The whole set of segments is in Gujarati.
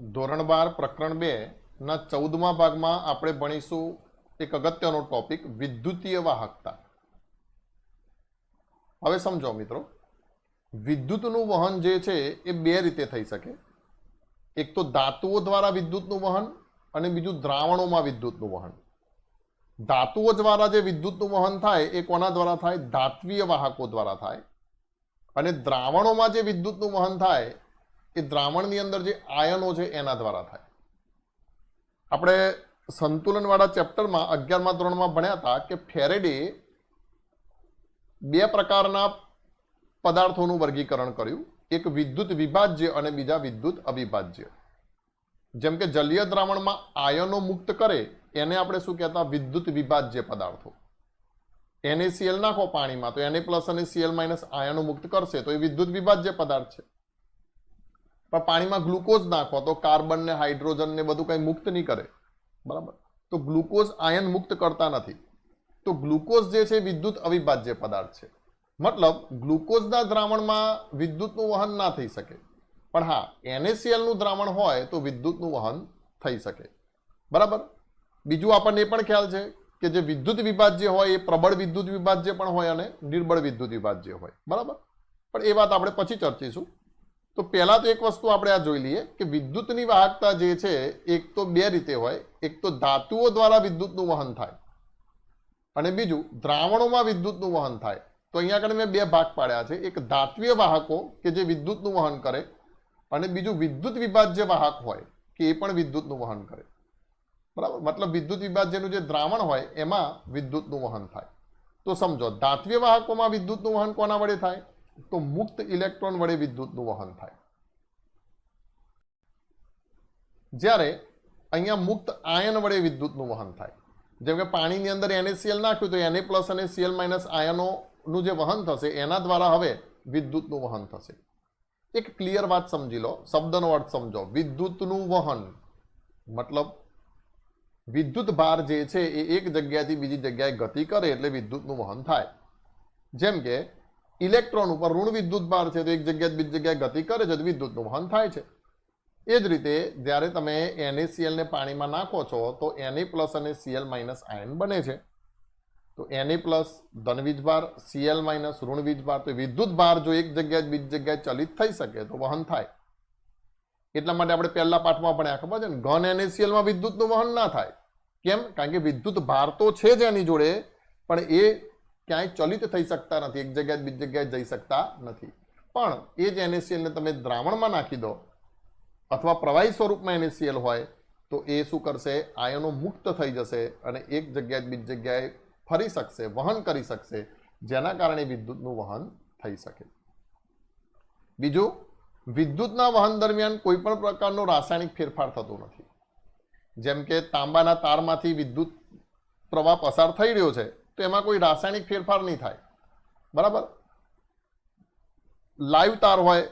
ધોરણ 12 પ્રકરણ 2 ના 14મા ભાગમાં આપણે ભણીશું એક અગત્યનો ટોપિક વિદ્યુતીય વાહકતા। હવે સમજો મિત્રો, વિદ્યુતનું વહન જે છે એ બે રીતે થઈ શકે। એક તો ધાતુઓ દ્વારા વિદ્યુતનું વહન અને બીજું દ્રાવણોમાં વિદ્યુતનું વહન। ધાતુઓ દ્વારા જે વિદ્યુતનું વહન થાય એ કોના દ્વારા થાય? ધાત્વીય વાહકો દ્વારા થાય। અને દ્રાવણોમાં જે વિદ્યુતનું વહન થાય એ દ્રાવણની અંદર જે આયનો છે એના દ્વારા થાય। આપણે સંતુલનવાળા ચેપ્ટરમાં 11મા ધોરણમાં ભણ્યા હતા કે ફેરેડે બે પ્રકારના પદાર્થોનું વર્ગીકરણ કર્યું, એક વિદ્યુત વિભાજ્ય અને બીજા વિદ્યુત અવિભાજ્ય। જેમ કે જલીય દ્રાવણમાં આયનો મુક્ત કરે એને આપણે શું કહેતા? વિદ્યુત વિભાજ્ય પદાર્થો। NaCl નાખો પાણીમાં તો Na+ અને Cl- આયનો મુક્ત કરશે તો એ વિદ્યુત વિભાજ્ય પદાર્થ છે। પણ પાણીમાં ગ્લુકોઝ નાખો તો કાર્બન ને હાઇડ્રોજન ને બધું કંઈ મુક્ત નહીં કરે, બરાબર? તો ગ્લુકોઝ આયન મુક્ત કરતા નથી, તો ગ્લુકોઝ જે છે વિદ્યુત અવિભાજ્ય પદાર્થ છે। મતલબ ગ્લુકોઝના દ્રાવણમાં વિદ્યુતનું વહન ના થઈ શકે, પણ હા NaCl નું દ્રાવણ હોય તો વિદ્યુતનું વહન થઈ શકે, બરાબર? બીજું આપણને એ પણ ખ્યાલ છે કે જે વિદ્યુત વિભાજ્ય હોય એ પ્રબળ વિદ્યુત વિભાજ્ય પણ હોય અને નિર્બળ વિદ્યુત વિભાજ્ય હોય, બરાબર? પણ એ વાત આપણે પછી ચર્ચીશું। તો પહેલા તો એક વસ્તુ આપણે આ જોઈ લઈએ કે વિદ્યુતની વાહકતા જે છે એક તો બે રીતે હોય, એક તો ધાતુઓ દ્વારા વિદ્યુતનું વહન થાય અને બીજું દ્રાવણોમાં વિદ્યુતનું વહન થાય। તો અહીંયા આગળ મેં બે ભાગ પાડ્યા છે, એક ધાત્વીય વાહકો કે જે વિદ્યુતનું વહન કરે અને બીજું વિદ્યુત વિભાજ્ય વાહક હોય કે એ પણ વિદ્યુતનું વહન કરે, બરાબર? મતલબ વિદ્યુત વિભાજ્યનું જે દ્રાવણ હોય એમાં વિદ્યુતનું વહન થાય। તો સમજો, ધાત્વીય વાહકોમાં વિદ્યુતનું વહન કોના વડે થાય? તો મુક્ત ઇલેક્ટ્રોન વડે વિદ્યુતનું વહન થાય। જ્યારે અહીંયા મુક્ત આયન વડે વિદ્યુતનું વહન થાય। જેમ કે પાણીની અંદર NaCl નાખ્યું તો Na+ અને Cl- આયનોનું જે વહન થશે એના દ્વારા હવે વિદ્યુતનું વહન થશે। એક ક્લિયર વાત સમજી લો, શબ્દનો અર્થ સમજો। વિદ્યુતનું વહન મતલબ વિદ્યુત ભાર જે છે એ એક જગ્યાથી બીજી જગ્યાએ ગતિ કરે એટલે વિદ્યુતનું વહન થાય। જેમ કે ઇલેક્ટ્રોન ઉપર ઋણ વિદ્યુત ભાર છે તો એક જગ્યાએ બીજી જગ્યાએ ગતિ કરે છે તો વિદ્યુતનું વહન થાય છે। એ જ રીતે જ્યારે તમે NaCl ને પાણીમાં નાખો છો તો Na+ અને Cl- આયન બને છે। તો Na+ ધન વીજભાર, Cl- ઋણ વીજભાર, તો વિદ્યુત ભાર જો એક જગ્યાએ બીજી જગ્યાએ ચલિત થઈ શકે તો વહન થાય। એટલા માટે આપણે પહેલા પાઠમાં ભણ્યા, ખબર છે ને, ઘન NaCl માં વિદ્યુતનું વહન ના થાય। કેમ? કારણ કે વિદ્યુત ભાર તો છે જ એની જોડે, પણ એ ક્યાંય ચલિત થઈ શકતા નથી, એક જગ્યાએ બીજી જગ્યાએ જઈ શકતા નથી। પણ એ જ NaCl ને તમે દ્રાવણમાં નાખી દો અથવા પ્રવાહી સ્વરૂપમાં NaCl હોય તો એ શું કરશે? આયનો મુક્ત થઈ જશે અને એક જગ્યાએ બીજી જગ્યાએ ફરી શકશે, વહન કરી શકશે, જેના કારણે વિદ્યુતનું વહન થઈ શકે। બીજું, વિદ્યુતના વહન દરમિયાન કોઈ પણ પ્રકારનો રાસાયણિક ફેરફાર થતો નથી। જેમ કે તાંબાના તારમાંથી વિદ્યુત પ્રવાહ પસાર થઈ રહ્યો છે તો એમાં કોઈ રાસાયણિક ફેરફાર નહીં થાય, બરાબર? લાઈવ તાર હોય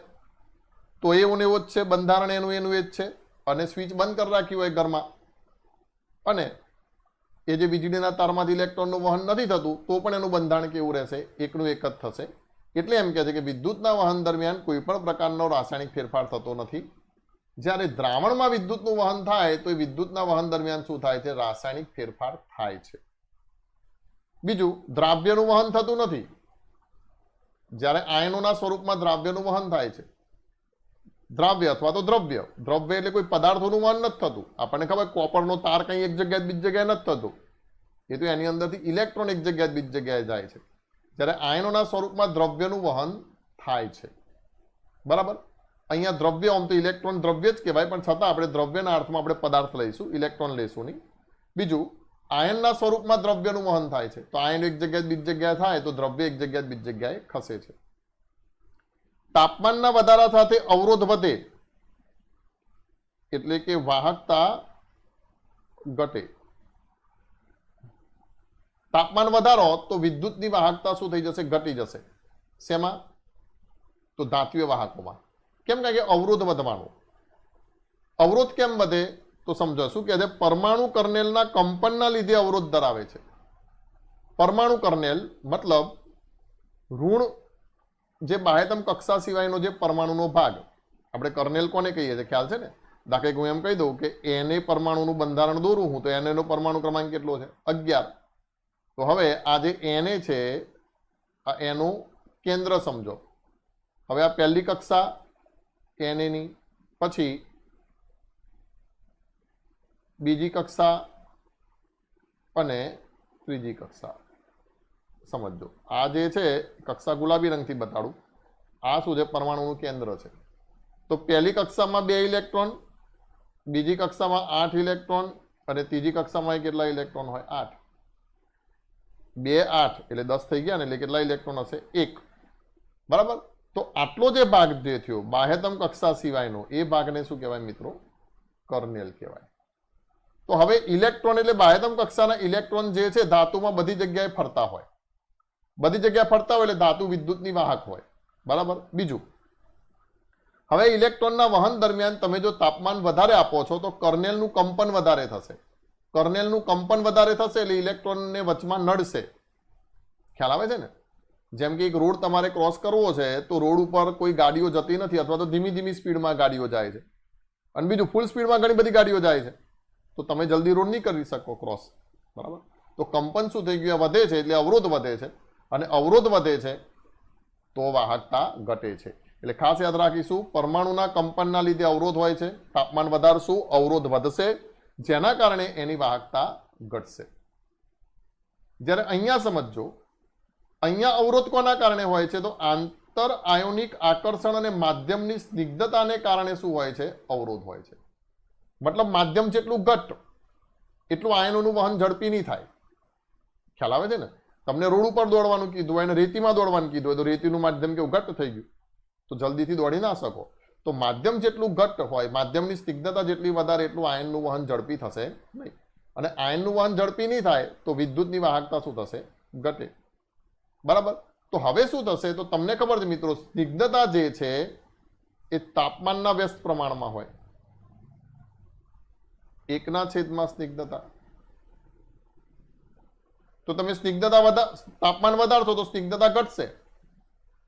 તો એવું ને એવું જ છે, બંધારણ એનું એ જ છે, અને સ્વિચ બંધ કરી રાખ્યું હોય ઘરમાં અને એ જે વીજળીના તારમાંથી ઇલેક્ટ્રોનનું વહન નથી થતું તો પણ એનું બંધારણ કેવું રહેશે? એકનું એક જ થશે। એટલે એમ કહે છે કે વિદ્યુતના વહન દરમિયાન કોઈ પણ પ્રકારનો રાસાયણિક ફેરફાર થતો નથી। જ્યારે દ્રાવણમાં વિદ્યુતનું વહન થાય તો એ વિદ્યુતના વહન દરમિયાન શું થાય છે? રાસાયણિક ફેરફાર થાય છે। બીજું, દ્રાવ્યનું વહન થતું નથી। જ્યારે આયનોના સ્વરૂપમાં દ્રાવ્યનું વહન થાય છે, દ્રાવ્ય અથવા તો દ્રવ્ય, દ્રવ્ય એટલે કોઈ પદાર્થોનું વહન નથી થતું। આપણને ખબર, કોપરનો તાર કંઈ એક જગ્યાએ બીજી જગ્યાએ નથી થતું, એ તો એની અંદરથી ઇલેક્ટ્રોન એક જગ્યાએ બીજી જગ્યાએ જાય છે। જ્યારે આયનોના સ્વરૂપમાં દ્રવ્યનું વહન થાય છે, બરાબર? અહીંયા દ્રવ્ય, આમ તો ઇલેક્ટ્રોન દ્રવ્ય જ કહેવાય, પણ છતાં આપણે દ્રવ્યના અર્થમાં આપણે પદાર્થ લઈશું, ઇલેક્ટ્રોન લઈશું નહીં। બીજું, આયનના સ્વરૂપમાં દ્રવ્યનું વહન થાય છે, તો આયન એક જગ્યાએ બીજી જગ્યાએ થાય તો દ્રવ્ય એક જગ્યાએ બીજી જગ્યાએ ખસે છે। તાપમાનના વધારા સાથે અવરોધ વધે એટલે કે વાહકતા ઘટે। તાપમાન વધારો તો વિદ્યુતની વાહકતા શું થઈ જશે? ઘટી જશે। શેમાં? તો ધાત્વીય વાહકોમાં। કેમ? કારણ કે અવરોધ વધવાનો। અવરોધ કેમ વધે? તો સમજો, શું કહે છે? પરમાણુ કર્નેલના કંપનના લીધે અવરોધ ધરાવે છે। પરમાણુ કર્નેલ મતલબ ઋણ જે બાહ્યતમ કક્ષા સિવાયનો જે પરમાણુનો ભાગ, આપણે કર્નેલ કોને કહીએ છીએ ખ્યાલ છે ને? દાખલા હું એમ કહી દઉં કે Na પરમાણુનું બંધારણ દોરું હું, તો Na નો પરમાણુ ક્રમાંક કેટલો છે? 11. તો હવે આ જે Na છે આ એનું કેન્દ્ર સમજો. હવે આ પહેલી કક્ષા Na ની, પછી બીજી કક્ષા અને ત્રીજી કક્ષા. સમજો આ જે છે કક્ષા ગુલાબી રંગથી બતાડું, આ શું છે? પરમાણુનું કેન્દ્ર છે. તો પહેલી કક્ષામાં 2 ઇલેક્ટ્રોન, બીજી કક્ષામાં 8 ઇલેક્ટ્રોન અને ત્રીજી કક્ષામાં કેટલા ઇલેક્ટ્રોન હોય? 8. 2 8 એટલે 10 થઈ ગયા ને, એટલે કેટલા ઇલેક્ટ્રોન હશે? 1. બરાબર. તો આટલો જે ભાગ જે થયો બાહ્યતમ કક્ષા સિવાયનો, એ ભાગને શું કહેવાય મિત્રો? કર્નેલ કહેવાય. તો હવે ઇલેક્ટ્રોન એટલે બાહ્યતમ કક્ષાના ઇલેક્ટ્રોન જે છે ધાતુમાં બધી જગ્યાએ ફરતા હોય. બધી જગ્યાએ ફરતા હોય એટલે ધાતુ વિદ્યુતની વાહક હોય. બરાબર. બીજું, હવે ઇલેક્ટ્રોનના વહન દરમિયાન તમે જો તાપમાન વધારે આપો છો તો કર્નેલનું કંપન વધારે થશે. કર્નેલનું કંપન વધારે થશે એટલે ઇલેક્ટ્રોનને વચમાં નડશે. ખ્યાલ આવે છે ને? જેમ કે એક રોડ તમારે ક્રોસ કરવો છે તો રોડ ઉપર કોઈ ગાડીઓ જતી નથી, અથવા તો ધીમી ધીમી સ્પીડમાં ગાડીઓ જાય છે, અને બીજું ફૂલ સ્પીડમાં ઘણી બધી ગાડીઓ જાય છે, તો તમે જલ્દી રોડ નહીં કરી શકો ક્રોસ. બરાબર. તો કંપન શું થઈ ગયું? વધે છે એટલે અવરોધ વધે છે, અને અવરોધ વધે છે તો વાહકતા ઘટે છે. એટલે ખાસ યાદ રાખીશું, પરમાણુના કંપનના લીધે અવરોધ હોય છે. તાપમાન વધારશું, અવરોધ વધશે, જેના કારણે એની વાહકતા ઘટશે. જ્યારે અહીંયા સમજો, અહીંયા અવરોધ કોના કારણે હોય છે? તો આંતર આયોનિક આકર્ષણ અને માધ્યમની સ્નિગ્ધતાને કારણે શું હોય છે? અવરોધ હોય છે. મતલબ માધ્યમ જેટલું ઘટ એટલું આયનોનું વહન ઝડપી નહીં થાય. ખ્યાલ આવે છે ને? તમને રોડ ઉપર દોડવાનું કીધું હોય અને રેતીમાં દોડવાનું કીધું હોય તો રેતીનું માધ્યમ કેવું ઘટ્ટ થઈ ગયું, તો જલ્દીથી દોડી ના શકો. તો માધ્યમ જેટલું ઘટ્ટ હોય, માધ્યમની સ્નિગ્ધતા જેટલી વધારે, એટલું આયનનું વહન ઝડપી થશે નહીં. અને આયનનું વહન ઝડપી નહીં થાય તો વિદ્યુતની વાહકતા શું થશે? ઘટે. બરાબર. તો હવે શું થશે? તો તમને ખબર છે મિત્રો, સ્નિગ્ધતા જે છે એ તાપમાનના વ્યસ્ત પ્રમાણમાં હોય. 1/, સ્નિગ્ધતા. તો તમે સ્નિગ્ધતા તાપમાન વધારશો તો સ્નિગ્ધતા ઘટશે,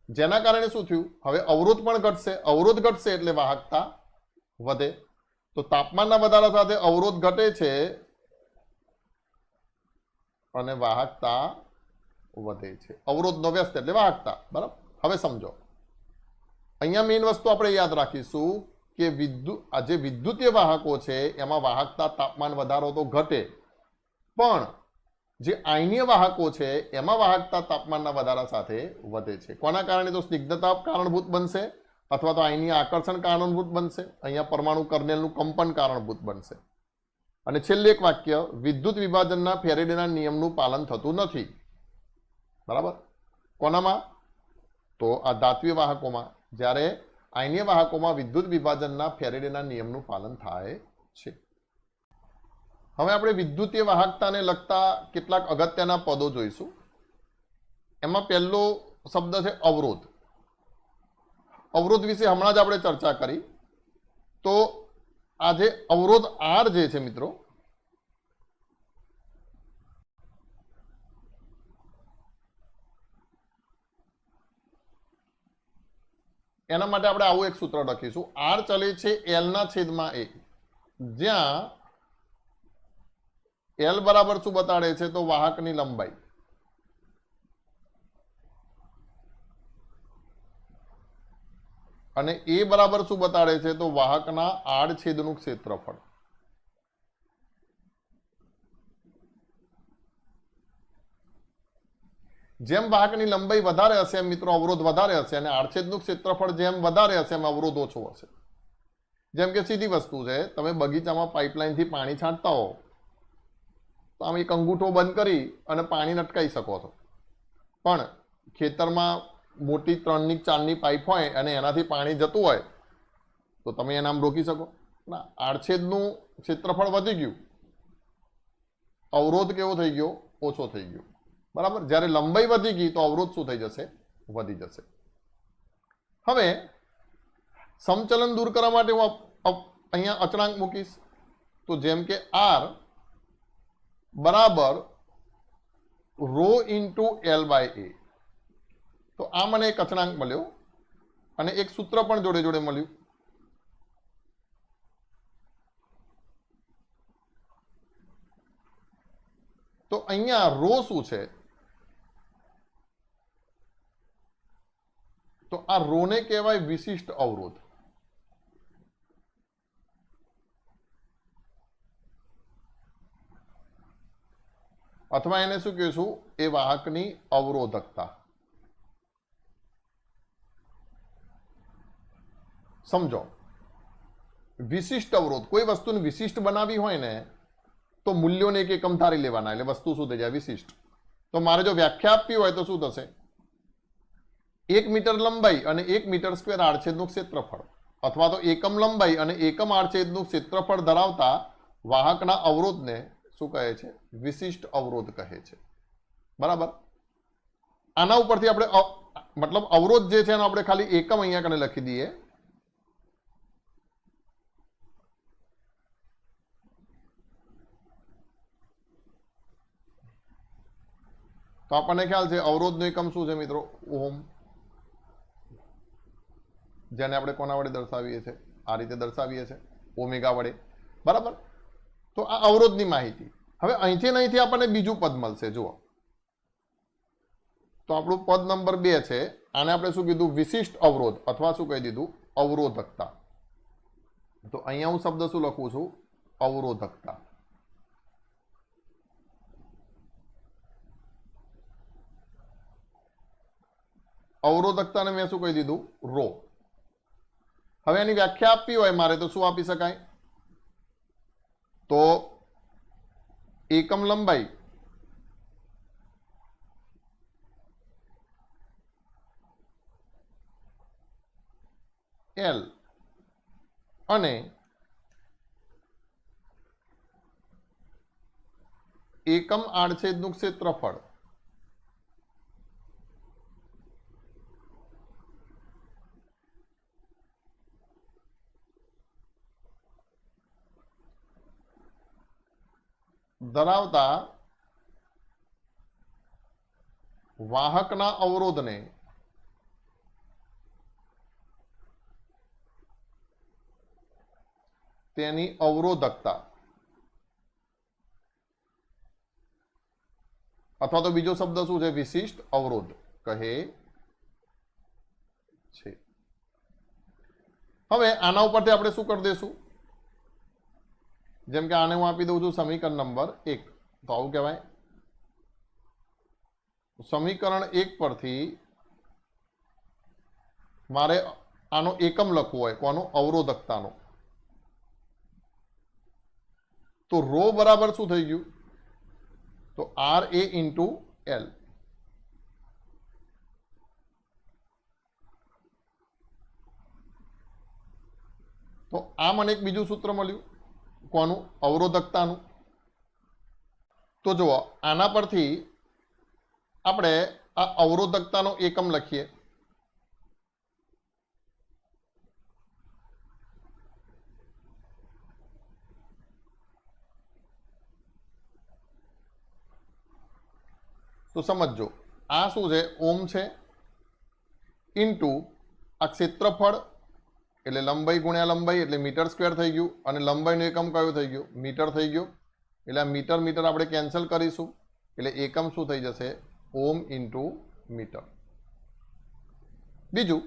જેના કારણે શું થયું? હવે અવરોધ પણ ઘટશે. અવરોધ ઘટશે એટલે વાહકતા વધે. તો તાપમાનના વધારા સાથે અવરોધ ઘટે છે અને વાહકતા વધે છે. અવરોધનો વ્યસ્ત એટલે વાહકતા. બરાબર. હવે સમજો, અહીંયા મેઇન વસ્તુ આપણે યાદ રાખીશું કે આ જે વિદ્યુતીય વાહકો છે એમાં વાહકતા તાપમાન વધારો તો ઘટે, પણ જે આયનીય વાહકો છે એમાં વાહકતા તાપમાનના વધારા સાથે વધે છે. કોના કારણે? તો સ્નિગ્ધતા કારણભૂત બનશે, અથવા તો આયનીય આકર્ષણ કારણભૂત બનશે. અહીંયા પરમાણુ કર્નેલનું કંપન કારણભૂત બનશે. અને છેલ્લે એક વાક્ય, વિદ્યુત વિભાજનના ફેરેડેના નિયમનું પાલન થતું નથી. બરાબર. કોનામાં? તો આ ધાત્વિય વાહકોમાં. જ્યારે આયનીય વાહકોમાં વિદ્યુત વિભાજનના ફેરેડેના નિયમનું પાલન થાય છે. હવે આપણે વિદ્યુતીય વાહકતાને લગતા કેટલાક અગત્યના પદો જોઈશું. એમાં પહેલો શબ્દ છે અવરોધ. અવરોધ વિશે હમણાં જ આપણે ચર્ચા કરી. તો આ જે અવરોધ આર જે છે મિત્રો, એના માટે આપણે આવું એક સૂત્ર લખીશું. આર ચલે છે L/A, જ્યાં L બરાબર શું બતાડે છે? તો વાહકની લંબાઈ. અને A બરાબર શું બતાડે છે? તો વાહકના આડછેદનું ક્ષેત્રફળ. જેમ વાહકની લંબાઈ વધારે હશે એમ મિત્રો અવરોધ વધારે હશે, અને આડછેદનું ક્ષેત્રફળ જેમ વધારે હશે એમ અવરોધ ઓછો હશે. જેમ કે સીધી વસ્તુ છે, તમે બગીચામાં પાઇપલાઇનથી પાણી છાંટતા હો તો આમ એક અંગૂઠો બંધ કરી અને પાણી અટકાવી શકો છો, પણ ખેતરમાં મોટી 3ની 4ની પાઇપ હોય અને એનાથી પાણી જતું હોય તો તમે એને આમ રોકી શકો ના? આડછેદનું ક્ષેત્રફળ વધી ગયું, અવરોધ કેવો થઈ ગયો? ઓછો થઈ ગયો. બરાબર. જ્યારે લંબાઈ વધી ગઈ તો અવરોધ શું થઈ જશે? વધી જશે. હવે સમચલન દૂર કરવા માટે હું અહીંયા અચળાંક મૂકીશ. તો જેમ કે આર બરાબર રો ઇન્ટુ L/A. તો આ મને એક અચળાંક મળ્યો અને એક સૂત્ર પણ જોડે જોડે મળ્યું. તો અહીંયા રો શું છે? તો આ રોને કહેવાય વિશિષ્ટ અવરોધ. અથવા એને શું કહીશું? એ વાહકની અવરોધકતા. સમજો, વિશિષ્ટ અવરોધ, કોઈ વસ્તુને વિશિષ્ટ બનાવી હોય ને તો મૂલ્યોને એક એકમ ધારી લેવાના, એટલે વસ્તુ શું થઈ જાય? વિશિષ્ટ. તો મારે જો વ્યાખ્યા આપવી હોય તો શું થશે? 1 મીટર લંબાઈ અને 1 મીટર સ્ક્વેર આડછેદનું ક્ષેત્રફળ, અથવા તો એકમ લંબાઈ અને એકમ આડછેદનું ક્ષેત્રફળ ધરાવતા વાહકના અવરોધને શું કહે છે? વિશિષ્ટ અવરોધ કહે છે. બરાબર. આના ઉપરથી આપણે મતલબ અવરોધ જે છે એનો આપણે ખાલી એકમ અહીંયા કને લખી દઈએ. તો આપણને ખ્યાલ છે અવરોધનો એકમ શું છે મિત્રો? ઓહમ. જેને આપણે કોના વડે દર્શાવીએ છીએ? આ રીતે દર્શાવીએ છીએ, ઓમેગા વડે. બરાબર. તો આ અવરોધની માહિતી. હવે અહીંથી આપણને બીજું પદ મળશે. જુઓ, તો આપણું પદ નંબર 2 છે. આને આપણે શું કીધું? વિશિષ્ટ અવરોધ, અથવા શું કહી દીધું? અવરોધકતા. તો અહીંયા હું શબ્દ શું લખું છું? અવરોધકતા. અવરોધકતાને મેં શું કહી દીધું? રો. હવે એની વ્યાખ્યા આપવી હોય મારે તો શું આપી શકાય? તો એકમ લંબાઈ L અને એકમ આડછેદનું ક્ષેત્રફળ ધરાવતા વાહકના અવરોધને તેની અવરોધકતા, અથવા તો બીજો શબ્દ શું છે? વિશિષ્ટ અવરોધ કહે છે. હવે આના ઉપરથી આપણે શું કરી દઈશું? જેમ કે આને હું આપી દઉં છું સમીકરણ નંબર 1. તો આવું કહેવાય. સમીકરણ 1 પરથી મારે આનો એકમ લખવો હોય, કોનો? અવરોધકતાનો. તો રો બરાબર શું થઈ ગયું? તો RA ઇન્ટુ L. તો આ મને એક બીજું સૂત્ર મળ્યું. કોનું? અવરોધકતાનું. તો જુઓ, આના પરથી આપણે આ અવરોધકતાનો એકમ લખીએ. તો સમજો, આ શું છે? ઓમ છે ઇન્ટુ આ ક્ષેત્રફળ એટલે લંબાઈ ગુણ્યા લંબાઈ એટલે મીટર સ્ક્વેર થઈ ગયું, અને લંબાઈનો એકમ કયો થઈ ગયો? મીટર થઈ ગયો. એટલે આ મીટર મીટર આપણે કેન્સલ કરીશું, એટલે એકમ શું થઈ જશે? ઓમ ઇન્ટુ મીટર. બીજું,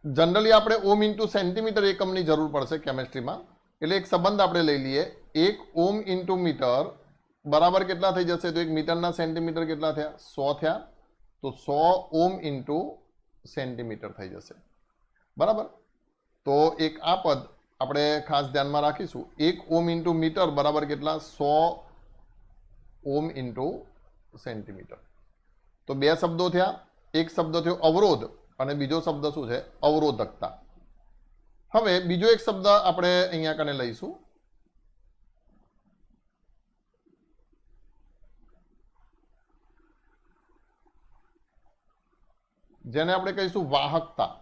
જનરલી આપણે ઓમ ઇન્ટુ સેન્ટીમીટર એકમની જરૂર પડશે કેમેસ્ટ્રીમાં, એટલે એક સંબંધ આપણે લઈ લઈએ. 1 ઓમ ઇન્ટુ મીટર બરાબર કેટલા થઈ જશે? તો 1 મીટરના સેન્ટીમીટર કેટલા થયા? 100 થયા. તો 100 ઓમ ઇન્ટુ સેન્ટીમીટર થઈ જશે. બરાબર. તો એક આ પદ આપણે ખાસ ધ્યાનમાં રાખીશું. 1 ઓમ ઇન્ટુ મીટર બરાબર કેટલા? 100 ઓમ ઇન્ટુ સેન્ટીમીટર. તો 2 શબ્દો થયા. એક શબ્દ થયો અવરોધ અને બીજો શબ્દ શું છે? અવરોધકતા. હવે બીજો એક શબ્દ આપણે અહીંયા કને લઈશું. જેને આપણે કહીશું વાહકતા.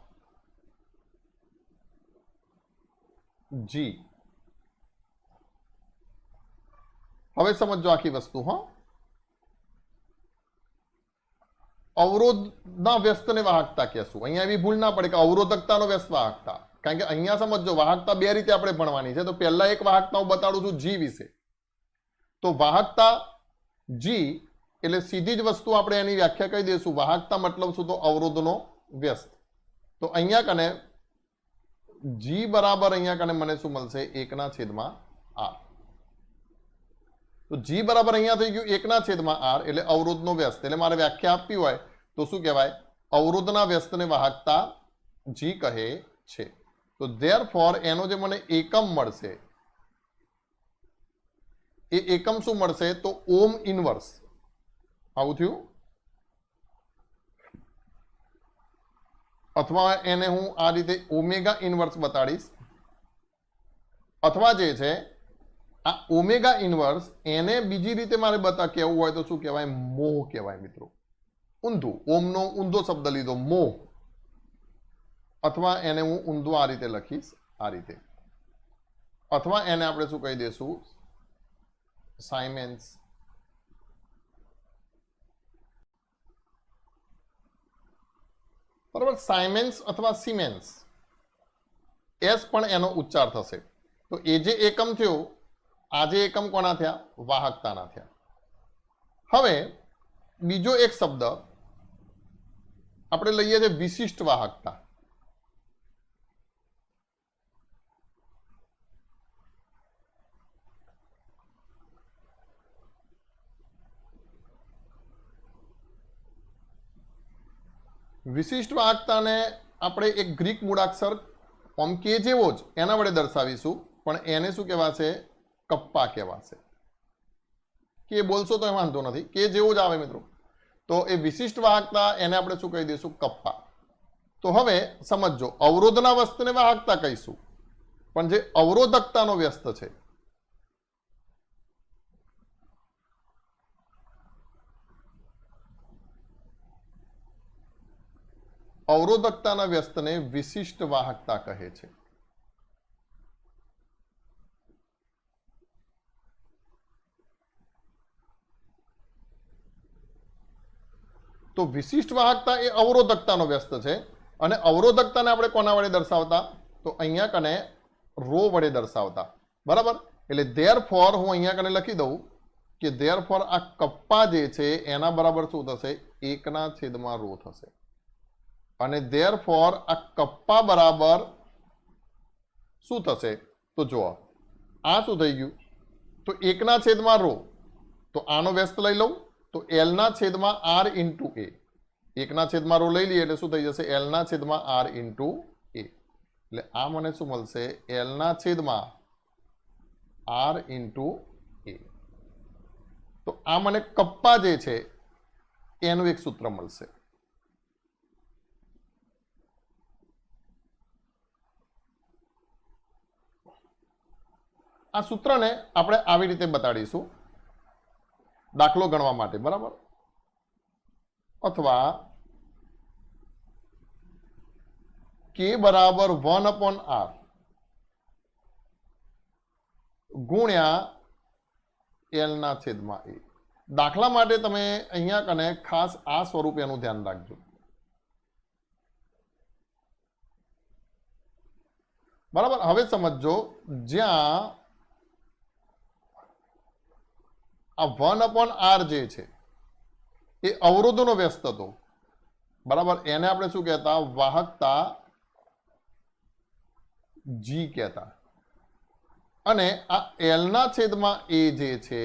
જી. હવે સમજો આખી વસ્તુ. અવરોધના વ્યસ્તને વાહકતા કહેશું. અહીંયા એવી ભૂલ ના પડે કે અવરોધકતાનો વ્યસ્ત વાહકતા, કારણ કે અહીંયા સમજો વાહકતા 2 રીતે આપણે ભણવાની છે. તો પહેલા એક વાહકતા હું બતાડું છું જી વિશે. તો વાહકતા જી એટલે સીધી જ વસ્તુ આપણે એની વ્યાખ્યા કહી દઈશું. વાહકતા મતલબ શું? તો અવરોધનો વ્યસ્ત. તો અહીંયા કને જી બરાબર અહીંયા કને મને શું મળશે? 1/r. તો જી બરાબર અહીંયા થઈ ગયું 1/r એટલે અવરોધનો વ્યસ્ત. એટલે મારે વ્યાખ્યા આપવી હોય તો શું કહેવાય? અવરોધના વ્યસ્તને વાહકતા જી કહે છે. તો ધેરફોર એનો જે મને એકમ મળશે એ એકમ શું મળશે? તો ઓમ ઇનવર્સ. આવું થયું. અથવા એને હું આ રીતે ઓમેગા ઇનવર્સ બતાડીશ. અથવા જે છે આ ઓમેગા ઇનવર્સ એને બીજી રીતે મારે કહેવું હોય તો શું કહેવાય? મોહ કહેવાય મિત્રો. ઊંધું. ઓમનો ઊંધો શબ્દ લીધો, મોહ. અથવા એને હું ઊંધું આ રીતે લખીશ, આ રીતે. અથવા એને આપણે શું કહી દઈશું? સાયમેન્સ. બરાબર. સાયમેન્સ અથવા સિમેન્સ. એસ પણ એનો ઉચ્ચાર થશે. તો એ જે એકમ થયો, આ જે એકમ કોના થયા? વાહકતાના થયા. હવે બીજો એક શબ્દ આપણે લઈએ છીએ વિશિષ્ટ વાહકતા. વિશિષ્ટ વાહકતાને આપણે એક ગ્રીક મૂળાક્ષર કે જેવો જ એના વડે દર્શાવીશું, પણ એને શું કહેવાશે? કપ્પા કહેવાશે. કે બોલશો તો વાંધો નથી, કે જેવો જ આવે મિત્રો. તો એ વિશિષ્ટ વાહકતા એને આપણે શું કહી દઈશું? કપ્પા. તો હવે સમજો, અવરોધના વ્યસ્તને વાહકતા કહીશું, પણ જે અવરોધકતાનો વ્યસ્ત છે અવરોધકતાના વ્યસ્તને વિશિષ્ટ વાહકતા કહે છે. તો વિશિષ્ટ વાહકતા એ અવરોધકતાનો વ્યસ્ત છે. અને અવરોધકતાને આપણે કોના વડે દર્શાવતા? તો અહીંયા કને રો વડે દર્શાવતા. બરાબર. એટલે ધેરફોર હું અહીંયા કને લખી દઉં કે ધેરફોર આ કપ્પા જે છે એના બરાબર શું થશે? 1/રો થશે. અને ધેરફોર આ કપ્પા બરાબર શું થશે? તો જુઓ, આ શું થઈ ગયું? તો 1/રો. તો આનો વ્યસ્ત લઈ લઉં તો L/r ઇન્ટુ એ. 1/રો લઈ લઈએ એટલે શું થઈ જશે? L/r ઇન્ટુ એ. એટલે આ મને શું મળશે? L/r ઇન્ટુ એ. તો આ મને કપ્પા જે છે એનું એક સૂત્ર મળશે. આ સૂત્રને આપણે આવી રીતે બતાડીશું દાખલો ગણવા માટે. બરાબર. અથવા કે બરાબર 1/r ગુણ્યા L/a. દાખલા માટે તમે અહીંયા કને ખાસ આ સ્વરૂપ એનું ધ્યાન રાખજો. બરાબર. હવે સમજો, જ્યાં આ 1/r જે છે એ અવરોધનો વ્યસ્ત હતો. બરાબર. એને આપણે શું કહેતા? વાહકતા જી કહેતા. અને આ L/a જે છે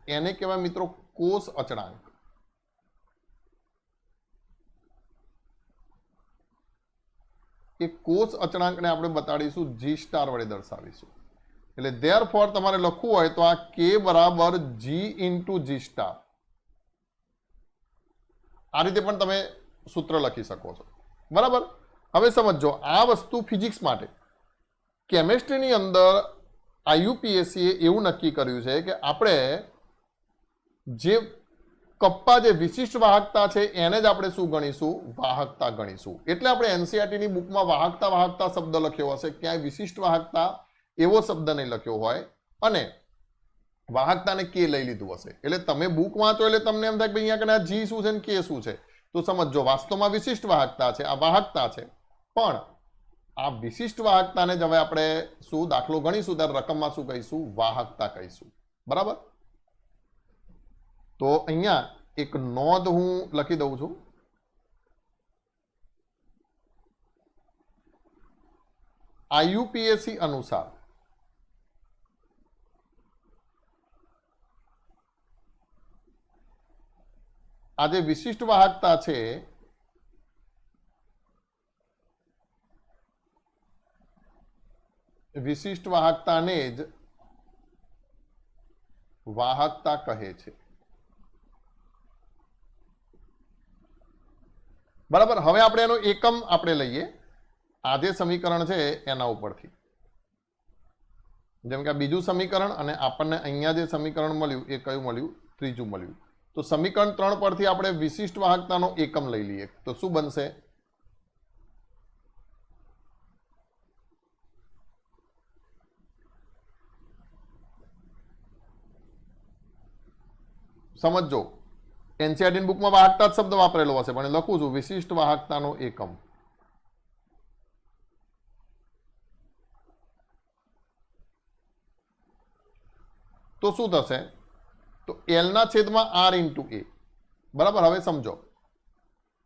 એને કહેવાય મિત્રો કોષ અચળાંક. એ કોષ અચળાંકને આપણે બતાડીશું G સ્ટાર વડે દર્શાવીશું. એટલે ધેરફોર તમારે લખવું હોય તો આ K બરાબર G ઇન્ટુ G સ્ટાર. આ રીતે પણ તમે સૂત્ર લખી શકો છો. બરાબર. હવે સમજો, આ વસ્તુ ફિઝિક્સ માટે. કેમેસ્ટ્રીની અંદર IUPAC એવું નક્કી કર્યું છે કે આપણે જે કપ્પા જે વિશિષ્ટ વાહકતા છે એને જ આપણે શું ગણીશું? વાહકતા ગણીશું. એટલે આપણે NCERTની બુકમાં વાહકતા શબ્દ લખ્યો હશે, ક્યાંય વિશિષ્ટ વાહકતા એવો શબ્દ નહીં લખ્યો હોય, અને વાહકતાને કે લઈ લીધું હશે. એટલે તમે બુક વાંચો એટલે તમને એમ થાય કે અહીંયા કને આ જી શું છે ને કે શું છે. તો સમજો, વાસ્તવમાં વિશિષ્ટ વાહકતા છે, આ વાહકતા છે, પણ આ વિશિષ્ટ વાહકતાને જ હવે આપણે શું દાખલો ગણીશું ત્યારે રકમમાં શું કહીશું? વાહકતા કહીશું. બરાબર. તો અહીંયા એક નોંધ હું લખી દઉં છું. IUPAC અનુસાર આ જે વિશિષ્ટ વાહકતા છે વિશિષ્ટ વાહકતાને જ વાહકતા કહે છે. બરાબર. હવે આપણે એનો એકમ આપણે લઈએ આ જે સમીકરણ છે એના ઉપરથી. જેમ કે આ બીજું સમીકરણ અને આપણને અહીંયા જે સમીકરણ મળ્યું એ કયું મળ્યું? ત્રીજું મળ્યું. તો સમીકરણ 3 પરથી આપણે વિશિષ્ટ વાહકતાનો એકમ લઈ લઈએ તો શું બનશે? સમજો, એનસીઈઆરટી બુકમાં વાહકતા શબ્દ વાપરેલો હશે પણ લખું છું વિશિષ્ટ વાહકતાનો એકમ. તો શું થશે? તો L ના છેદમાં R ઇન્ટુ A. બરાબર. હવે સમજો,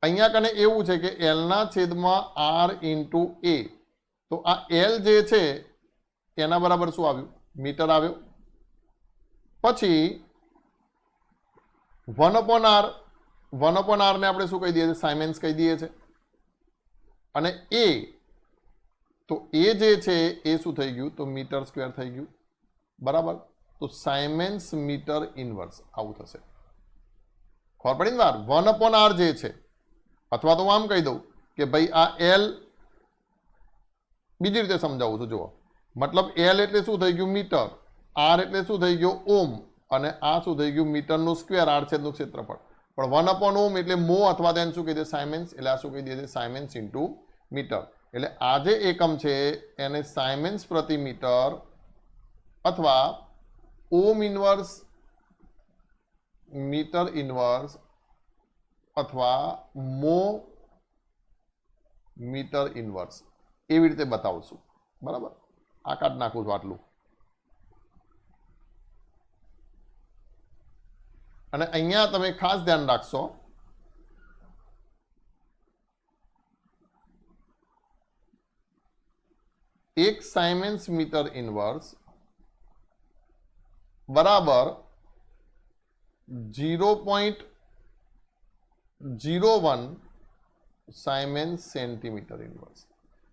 અહીંયા કને એવું છે કે L ના છેદમાં R ઇન્ટુ A. તો આ L જે છે એના બરાબર શું આવ્યું? મીટર આવ્યો. પછી 1/R, 1/R ને આપણે શું કહી દઈએ છીએ? સાયમેન્સ કહી દઈએ છીએ. અને A, તો A જે છે એ શું થઈ ગયું? તો મીટર સ્ક્વેર થઈ ગયું. બરાબર. તો સાયમેન્સ મીટર ઇનવર્સ આવું થશે. ખબર પડી ને વાર? 1/R જે છે, અથવા તો હું આમ કહી દઉં કે ભાઈ આ L, બીજી રીતે સમજાવું છું. જુઓ, મતલબ L એટલે શું થઈ ગયું? મીટર. R એટલે શું થઈ ગયો? ઓમ. અને આ શું થઈ ગયું? મીટરનું સ્ક્વેર, R છેદનું ક્ષેત્રફળ. પણ 1/ઓમ એટલે મો, અથવા તો એને શું કહી દે? સાયમેન્સ. એટલે આ શું કહી દે? સાયમેન્સ ઇન્ટુ મીટર. એટલે આ જે એકમ છે એને સાયમેન્સ પ્રતિ મીટર અથવા ઓમ ઇનવર્સ, મીટર ઇનવર્સ અથવા મો મીટર ઇનવર્સ એવી રીતે બતાવશું. બરાબર. આ કાઢ નાખું છું આટલું. અને અહીંયા તમે ખાસ ધ્યાન રાખશો, એક સાયમેન્સ મીટર ઇનવર્સ બરાબર 0.01 સાયમેન્સ સેન્ટીમીટર ઇનવર્સ.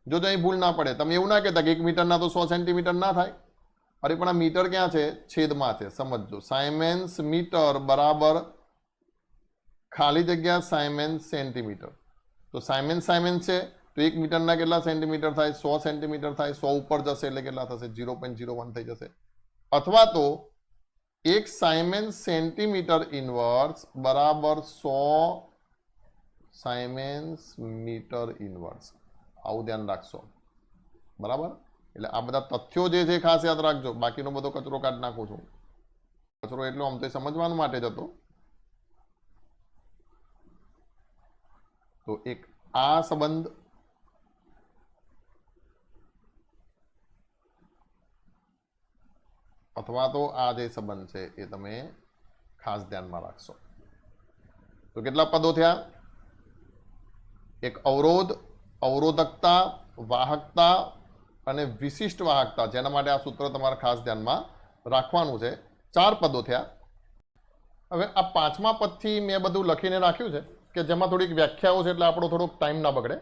જો અહીં ભૂલ ના પડે, તમે એવું ના કહેતા કે 1 મીટરના તો 100 સેન્ટીમીટર ના થાય. અરે પણ આ મીટર ક્યાં છે? છેદમાં છે. સમજો, સાયમેન્સ મીટર બરાબર ખાલી જગ્યા સાયમેન્સ સેન્ટીમીટર. તો સાયમેન્સ સાયમેન્સ છે તો 1 મીટરના કેટલા સેન્ટીમીટર થાય? 100 સેન્ટીમીટર થાય. 100 ઉપર જશે એટલે કેટલા થશે? 0.01 થઈ જશે. અથવા તો એક સાયમેન્સ સેન્ટીમીટર ઇનવર્સ બરાબર 100 સાયમેન્સ મીટર ઇનવર્સ. આવું ધ્યાન રાખશો. બરાબર. એટલે આ બધા તથ્યો જે છે ખાસ યાદ રાખજો. બાકીનો બધો કચરો કાઢી નાખું છું. કચરો એટલો આમ તો સમજવાનું માટે જ હતો. તો એક આ સંબંધ અથવા તો આ જે સંબંધ છે એ તમે ખાસ ધ્યાનમાં રાખશો. તો કેટલા પદો થયા? એક અવરોધ, અવરોધકતા, વાહકતા અને વિશિષ્ટ વાહકતા, જેના માટે આ સૂત્ર તમારે ખાસ ધ્યાનમાં રાખવાનું છે. 4 પદો થયા. હવે આ 5મા પદથી મેં બધું લખીને રાખ્યું છે કે જેમાં થોડીક વ્યાખ્યાઓ છે એટલે આપણો થોડોક ટાઈમ ના બગડે.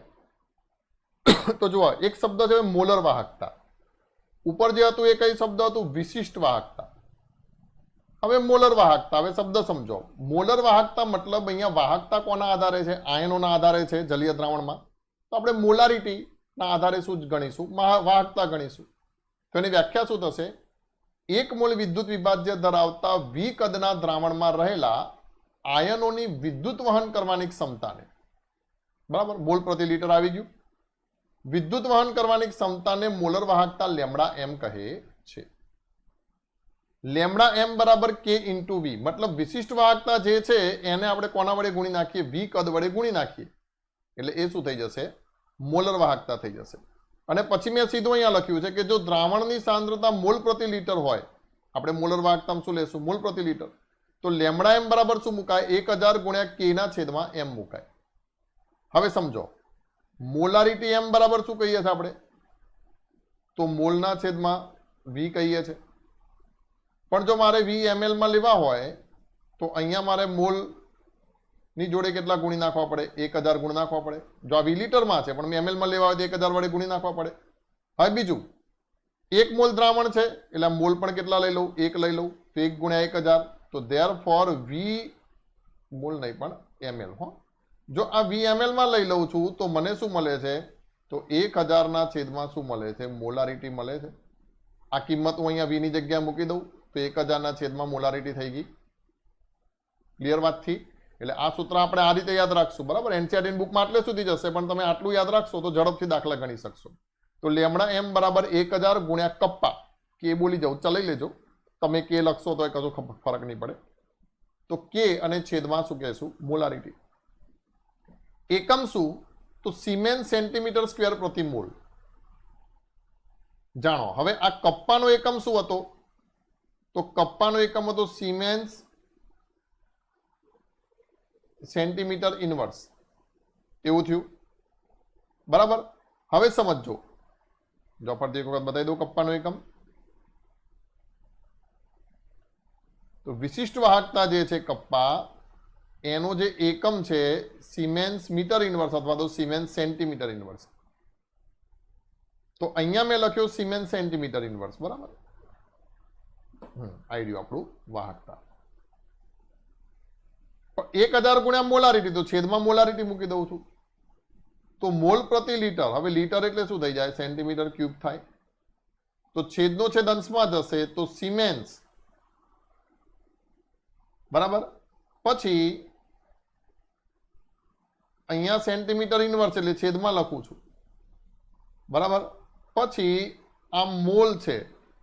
તો જુઓ, એક શબ્દ છે મોલર વાહકતા. ઉપર જે હતું એ કઈ શબ્દ હતું? વિશિષ્ટ વાહકતા. હવે મોલર વાહકતા, હવે શબ્દ સમજો. મોલર વાહકતા મતલબ અહીંયા વાહકતા કોના આધારે છે? આયનોના આધારે છે જલીય દ્રાવણમાં. તો આપણે મોલારિટી ના આધારે શું ગણીશું? વાહકતા ગણીશું. તો એની વ્યાખ્યા શું થશે? 1 મોલ વિદ્યુત વિભાજ્ય ધરાવતા V કદના દ્રાવણમાં રહેલા આયનોની વિદ્યુત વહન કરવાની ક્ષમતાને, બરાબર, મોલ પ્રતિ લીટર આવી ગયું. વિદ્યુત વહન કરવાની ક્ષમતાને મોલર વાહકતા લેમ્ડા એમ કહે છે. લેમ્ડા એમ બરાબર K ઇન્ટુ V. મતલબ વિશિષ્ટ વાહકતા જે છે એને આપણે કોના વડે ગુણી નાખીએ? V કદ વડે ગુણી નાખીએ એટલે એ શું થઈ જશે? મોલર વાહકતા થઈ જશે. અને પછી મેં સીધું અહીંયા લખ્યું છે કે જો દ્રાવણની સાંદ્રતા મોલ પ્રતિ લીટર હોય, આપણે મોલર વાહકતા શું લેશું? મોલ પ્રતિ લીટર. તો तो लेमड़ा एम बराबर शू मुकाय 1000 गुण्या के ना छेदमां एम मुकाय। हवे समझो मोलारिटी एम बराबर शू कहीए छे आपणे तो मोलना छेदमां वी कहीए छे। पण जो मारे वी एमएल में लेवा होय तो अहींया मारे मोल नी जोड़े केटला गुणी नाखवा पड़े 1000 गुण नाखवा पड़े। जो आ वी लीटर में छे पण एमएल में लेवा होय तो 1000 वडे गुणी नाखवा पड़े। हवे बीजुं 1 मोल द्रावण छे એટલે મોલ પણ કેટલા લઈ લઉં 1 લઈ લઉં તો 1 ગુણ્યા 1000 તો ધેરફોર v મોલ નહીં પણ ml હો। જો આ v ml માં લઈ લઉં છું તો મને શું મળે છે તો 1000 ના છેદમાં શું મળે છે મોલારિટી મળે છે। આ કિંમત હું અહીંયા v ની જગ્યાએ મૂકી દઉં તો 1000 ના છેદમાં મોલારિટી થઈ ગઈ। ક્લિયર વાત थी એટલે આ સૂત્ર આપણે આ રીતે યાદ રાખશું બરાબર। એનસીઈઆરટી ની બુકમાં આટલે સુધી જ હશે પણ તમે આટલું યાદ રાખશો તો ઝડપથી દાખલા ગણી શકશો। तो लेमड़ा एम बराबर 1000 गुण्या कप्पा के बोली जाओ चलाई लेजो तमे के लखशो तो कशो फरक नहीं पड़े। तो के अने छेदमां शुं कहेशुं मोलारिटी। एकम शुं तो सीमेंस सेंटीमीटर स्क्वेर प्रति मोल जाणो। हवे आ कप्पानो एकम शुं हतो तो कप्पानो एकम हतो सीमेंस सेंटीमीटर इनवर्स एवुं थयुं बराबर। हवे समझो जो फरती एक वखत बताई दो कप्पानो एकम तो विशिष्ट वाहकता जे छे कप्पा एनो जे एकम छे सीमेंस मीटर इनवर्स अथवा तो सीमेंस सेंटीमीटर इनवर्स। तो अहींया मैं लख्यो सीमेंस सेंटीमीटर इनवर्स बराबर। आई गयुं आपणुं वाहकता 1000 गुण्या मोलारिटी तो छेदमां मोलारिटी मूकी दઉં છું तो मोल प्रति लीटर। हवे लीटर एटले शुं थई जाय सेंटीमीटर क्यूब थाय तो छेदनो छेद अंशमां जशे तो सीमेंस बराबर। पछी अहींया सेंटीमीटर इनवर्स एटले छेदमां लखुं छुं बराबर। पछी आ मोल छे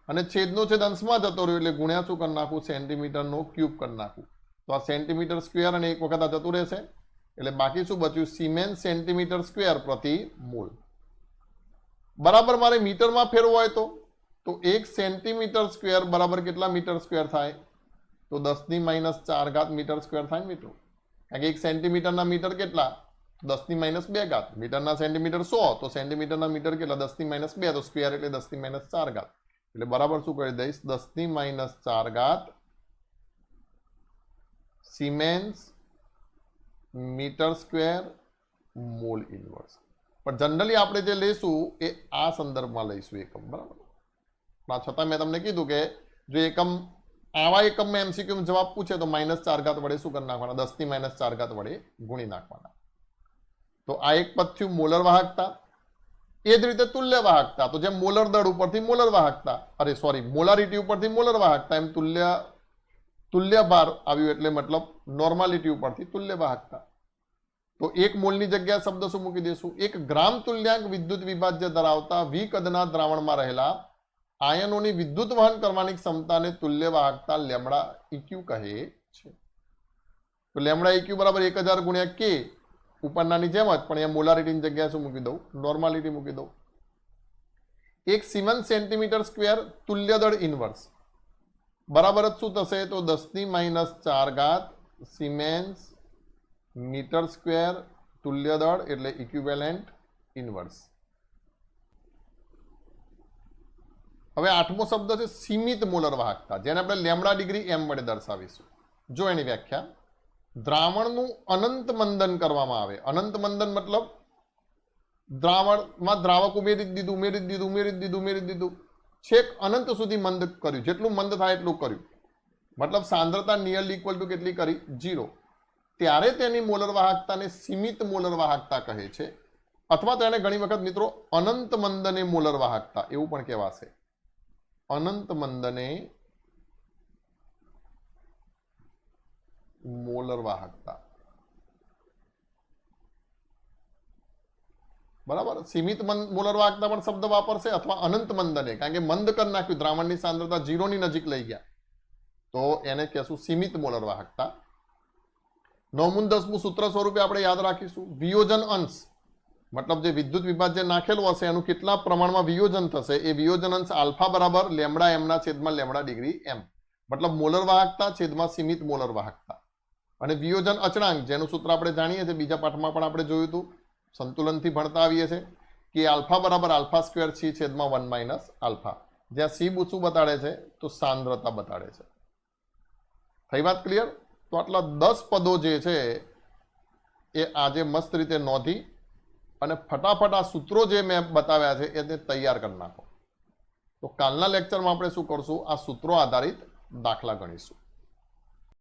अने छेदनो छेद अंशमां जतो रह्यो एटले गुण्या शुं करी नाखुं सेंटीमीटरनो क्यूब करी नाखुं तो आ सेंटीमीटर स्क्वेर अने एक वखत आ जतुं रहेशे એટલે બાકી શું બચ્યું सीमेंस सेंटीमीटर स्क्वेर प्रति मोल बराबर। मारे मीटर में फेरवो होय तो 1 सेंटीमीटर स्क्वेर बराबर केटला मीटर स्क्वेर थाय तो 10⁻⁴ मीटर स्क्वेर थाय मित्रों। कारण के 1 सेंटीमीटर ना मीटर केटला 10⁻²। मीटर ना सेंटीमीटर 100 तो सेंटीमीटर ना मीटर केटला 10⁻² तो स्क्वेर एटले 10⁻⁴ એટલે बराबर શું કરી દઈશ 10⁻⁴ siemens metre square mole inverse. पर जनरली आपणे जे लेशुं ए आ संदर्भमां लईशुं एकम बराबर। छतां मैं तमने कीधुं के जो एकम आवा एकम में एमसीक्यू में जवाब पूछे तो -4 वडे शुं करी नाखवाना 10⁻⁴ वडे गुणी नाखवाना। तो आ एक पद थयुं मोलर वाहकता। ए ज रीते तुल्य वाहकता तो जेम मोलर दळ उपरथी मोलर वाहकता अरे सॉरी मोलारिटी उपरथी मोलर वाहकता एम तुल्य भार आव्युं एटले मतलब नॉर्मालिटी उपरथी तुल्य वाहकता। तो 1 मोलनी जग्याए शब्द शुं मूकी देशुं 1 ग्राम तुल्यांक विद्युत विभाज्य धरावता वी कदना द्रावणमां रहेला आयनोनी विद्युत वहन करवानी क्षमताने तुल्य वाहकता लेमड़ा इक्यू कहे छे। तो लेमड़ा इक्यू बराबर 1000 गुण्या के उपरनानी जेम ज पण अहींया मोलारिटीनी जग्याए शुं मूकी दઉં नॉर्मालिटी मूकी दઉં। 1 सीमेंस सेंटीमीटर स्क्वेर तुल्य दळ इनवर्स बराबर शू थशे तो 10⁻⁴ सीमेंस मीटर स्क्वेर तुल्य दळ एटले इक्विवेलेंट इनवर्स। हवे आठमो शब्द छे सीमित मोलर वाहकता जेने आपणे लेमड़ा डिग्री एम वडे दर्शावीशुं। जो एनी व्याख्या द्रावणनुं अनंत मंदन करवामां आवे। अनंत मंदन मतलब द्रावणमां द्रावक उमेरी दीधुं छेक अनंत सुधी मंद कर्युं जेटलुं मंद थाय एटलुं कर्युं मतलब सांद्रता नियरली इक्वल टू केटली करी 0 त्यारे तेनी मोलर वाहकताने सीमित मोलर वाहकता कहे छे अथवा तो एने घणी वखत मित्रों अनंत मंदने मोलर वाहकता एवुं पण कहेवाशे। अनंत मंदने मोलर वाहकता बराबर। सीमित मोलर वाहकता पण शब्द वापरशे अथवा अनंत मंदने कारण के मंद कर नाख्युं द्रावणनी सांद्रता 0 नी नजीक लई गया तो एने कहेशुं सीमित मोलर वाहकता। 9मुं 10मुं सूत्र स्वरूपे आपणे याद राखीशुं वियोजन अंश मतलब जे विद्युत विभाज्य नाखेलुं हशे एनुं केटला प्रमाणमां वियोजन थशे ए वियोजन अंश आल्फा बराबर लेमड़ा एम ना छेदमां लेमड़ा डिग्री एम। મતલબ મોલર વાહકતા છેદમાં સીમિત મોલર વાહકતા અને વિયોજન અચળાંક જેનું સૂત્ર આપણે જાણીએ છીએ, બીજા પાઠમાં પણ આપણે જોયું હતું, સંતુલનથી ભણતા આવીએ છીએ કે આલ્ફા બરાબર આલ્ફા સ્ક્વેર સી છેદમાં 1 માઇનસ આલ્ફા, જ્યાં સી શું બતાડે છે તો સાંદ્રતા બતાડે છે. થઈ વાત ક્લિયર? તો આટલા 10 પદો જે છે એ આજે મસ્ત રીતે નોંધી અને ફટાફટ આ સૂત્રો જે મેં બતાવ્યા છે એને તૈયાર કરી નાખો. તો કાલના લેક્ચરમાં આપણે શું કરશું, આ સૂત્રો આધારિત દાખલા ગણીશું.